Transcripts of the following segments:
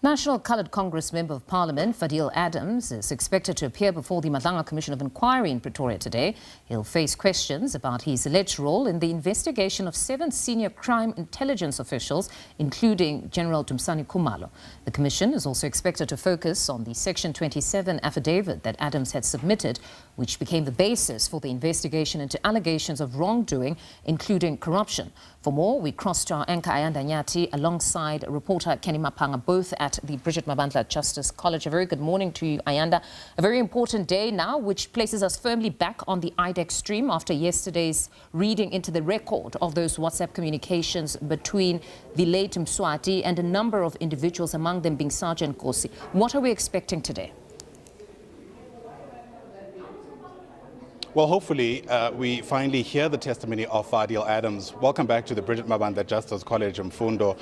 National Coloured Congress Member of Parliament Fadiel Adams is expected to appear before the Madlanga Commission of Inquiry in Pretoria today. He'll face questions about his alleged role in the investigation of 7 senior crime intelligence officials, including General Dumisani Khumalo. The commission is also expected to focus on the Section 27 affidavit that Adams had submitted, which became the basis for the investigation into allegations of wrongdoing, including corruption. For more, we cross to our anchor Ayanda Nyati alongside reporter Kenny Mapanga, both at the Bridget Mabandla Justice College. A very good morning to you, Ayanda. A very important day now, which places us firmly back on the IDEX stream after yesterday's reading into the record of those WhatsApp communications between the late Mswati and a number of individuals, among them being Sergeant Kosi. What are we expecting today? Well, hopefully, we finally hear the testimony of Fadiel Adams. Welcome back to the Bridget Mabandla Justice College Mfundo,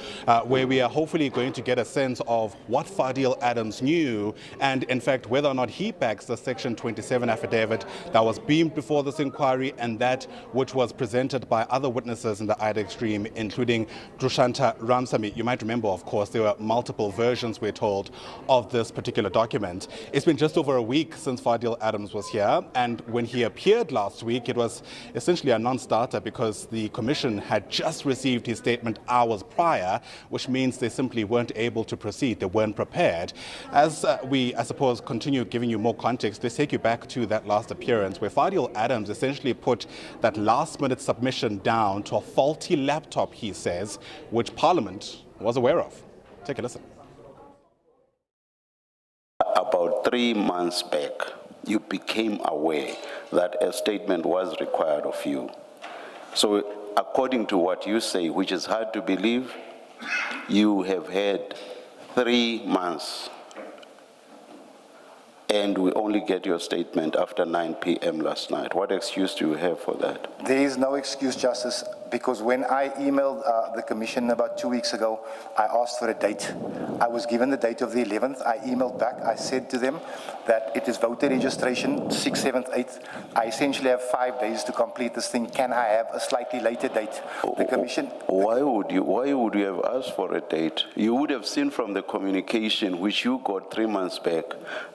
where we are hopefully going to get a sense of what Fadiel Adams knew and, in fact, whether or not he backs the Section 27 affidavit that was beamed before this inquiry and that which was presented by other witnesses in the IDEX stream, including Drushanta Ramsamy. You might remember, of course, there were multiple versions, we're told, of this particular document. It's been just over a week since Fadiel Adams was here, and when he appeared last week, it was essentially a non-starter because the commission had just received his statement hours prior, which means they simply weren't able to proceed. They weren't prepared. As we, I suppose, continue giving you more context, let's take you back to that last appearance where Fadiel Adams essentially put that last-minute submission down to a faulty laptop, he says, which Parliament was aware of. Take a listen. About 3 months back, you became aware that a statement was required of you. So according to what you say, which is hard to believe, you have had 3 months and we only get your statement after 9 p.m. last night. What excuse do you have for that? There is no excuse, Justice, because when I emailed the Commission about 2 weeks ago, I asked for a date. I was given the date of the 11th. I emailed back. I said to them that it is voter registration, 6th, 7th, 8th. I essentially have 5 days to complete this thing. Can I have a slightly later date? The Commission... Why would you have asked for a date? You would have seen from the communication which you got 3 months back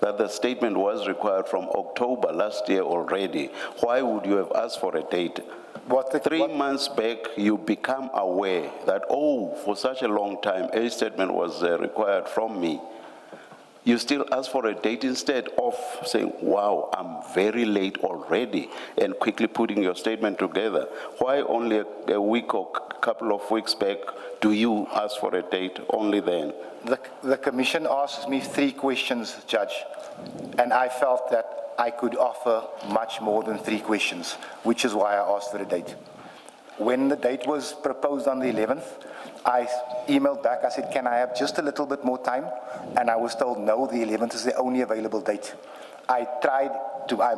that the statement was required from October last year already. Why would you have asked for a date? 3 months back, you become aware that, oh, for such a long time, a statement was required from me. You still ask for a date instead of saying, wow, I'm very late already, and quickly putting your statement together. Why only a week or a couple of weeks back do you ask for a date only then? The Commission asked me 3 questions, Judge, and I felt that I could offer much more than 3 questions, which is why I asked for a date. When the date was proposed on the 11th, I emailed back. I said, can I have just a little bit more time? And I was told, no, the 11th is the only available date. I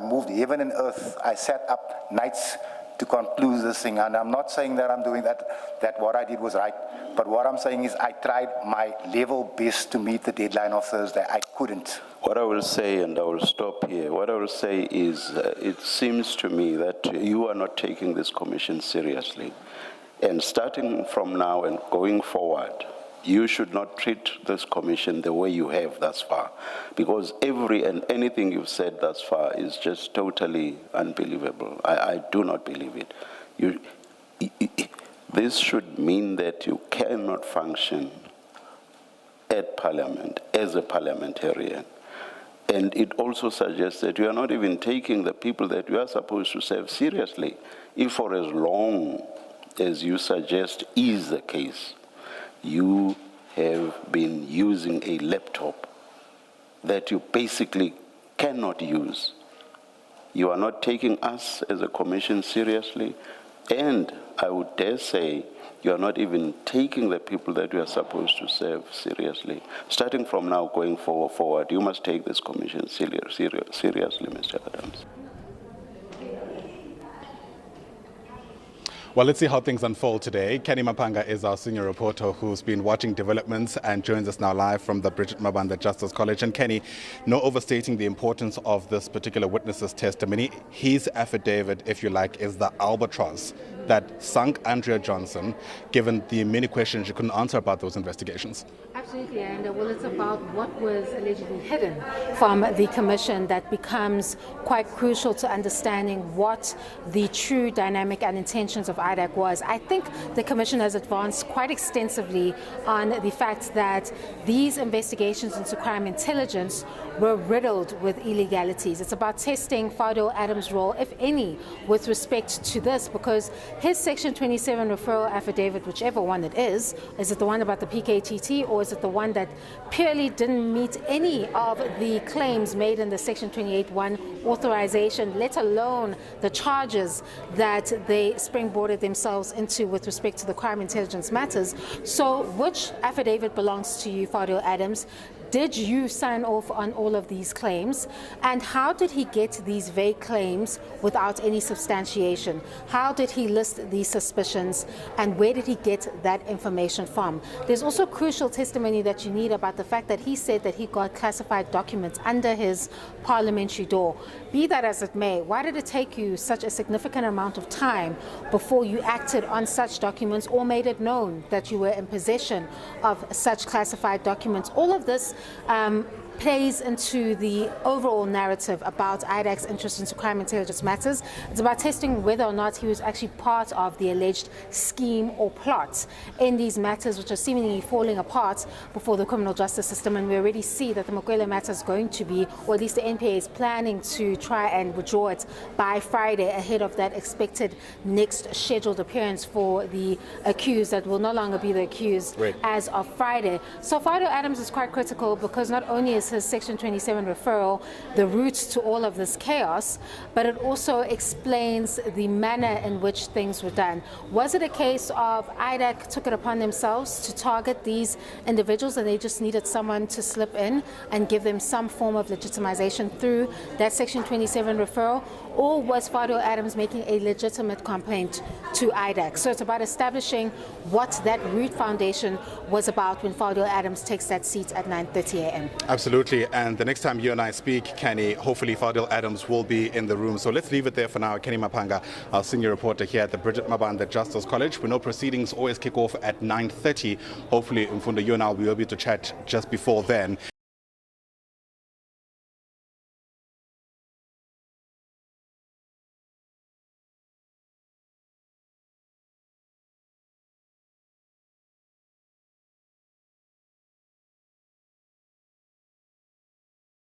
moved heaven and earth. I sat up nights to conclude this thing. And I'm not saying that I'm doing that what I did was right. But what I'm saying is I tried my level best to meet the deadline of Thursday. I couldn't. What I will say, and I will stop here, what I will say is it seems to me that you are not taking this commission seriously. And starting from now and going forward, you should not treat this commission the way you have thus far. Because every and anything you've said thus far is just totally unbelievable. I do not believe it. This should mean that you cannot function at Parliament as a parliamentarian. And it also suggests that you are not even taking the people that you are supposed to serve seriously. If for as long as you suggest is the case, you have been using a laptop that you basically cannot use. You are not taking us as a commission seriously, and I would dare say you are not even taking the people that you are supposed to serve seriously. Starting from now going forward, you must take this commission seriously, Mr. Adams. Well, let's see how things unfold today. Kenny Mapanga is our senior reporter who's been watching developments and joins us now live from the Bridget Mabandla Justice College. And Kenny, no overstating the importance of this particular witness's testimony. His affidavit, if you like, is the albatross that sunk Andrea Johnson, given the many questions she couldn't answer about those investigations? Absolutely, and well, it's about what was allegedly hidden from the Commission that becomes quite crucial to understanding what the true dynamic and intentions of IDAC was. I think the Commission has advanced quite extensively on the fact that these investigations into crime intelligence were riddled with illegalities. It's about testing Fadiel Adams' role, if any, with respect to this, because his Section 27 referral affidavit, whichever one it is it the one about the PKTT, or is it the one that purely didn't meet any of the claims made in the Section 28(1) authorization, let alone the charges that they springboarded themselves into with respect to the crime intelligence matters? So which affidavit belongs to you, Fadiel Adams? Did you sign off on all of these claims? And how did he get these vague claims without any substantiation? How did he list these suspicions? And where did he get that information from? There's also crucial testimony that you need about the fact that he said that he got classified documents under his parliamentary door. Be that as it may, why did it take you such a significant amount of time before you acted on such documents or made it known that you were in possession of such classified documents? All of this plays into the overall narrative about IDAC's interest into crime intelligence matters. It's about testing whether or not he was actually part of the alleged scheme or plot in these matters, which are seemingly falling apart before the criminal justice system. And we already see that the Mokwele matter is going to be, or at least the NPA is planning to try and withdraw it by Friday ahead of that expected next scheduled appearance for the accused that will no longer be the accused as of Friday. So Fadiel Adams is quite critical because not only is his Section 27 referral the root to all of this chaos, but it also explains the manner in which things were done. Was it a case of IDAC took it upon themselves to target these individuals and they just needed someone to slip in and give them some form of legitimization through that Section 27 referral? Or was Fadiel Adams making a legitimate complaint to IDAC? So it's about establishing what that root foundation was about when Fadiel Adams takes that seat at 9:30 a.m. Absolutely. And the next time you and I speak, Kenny, hopefully Fadiel Adams will be in the room. So let's leave it there for now. Kenny Mapanga, our senior reporter here at the Bridget Mabanda Justice College. We know proceedings always kick off at 9:30. Hopefully, Mfundo, you and I will be able to chat just before then.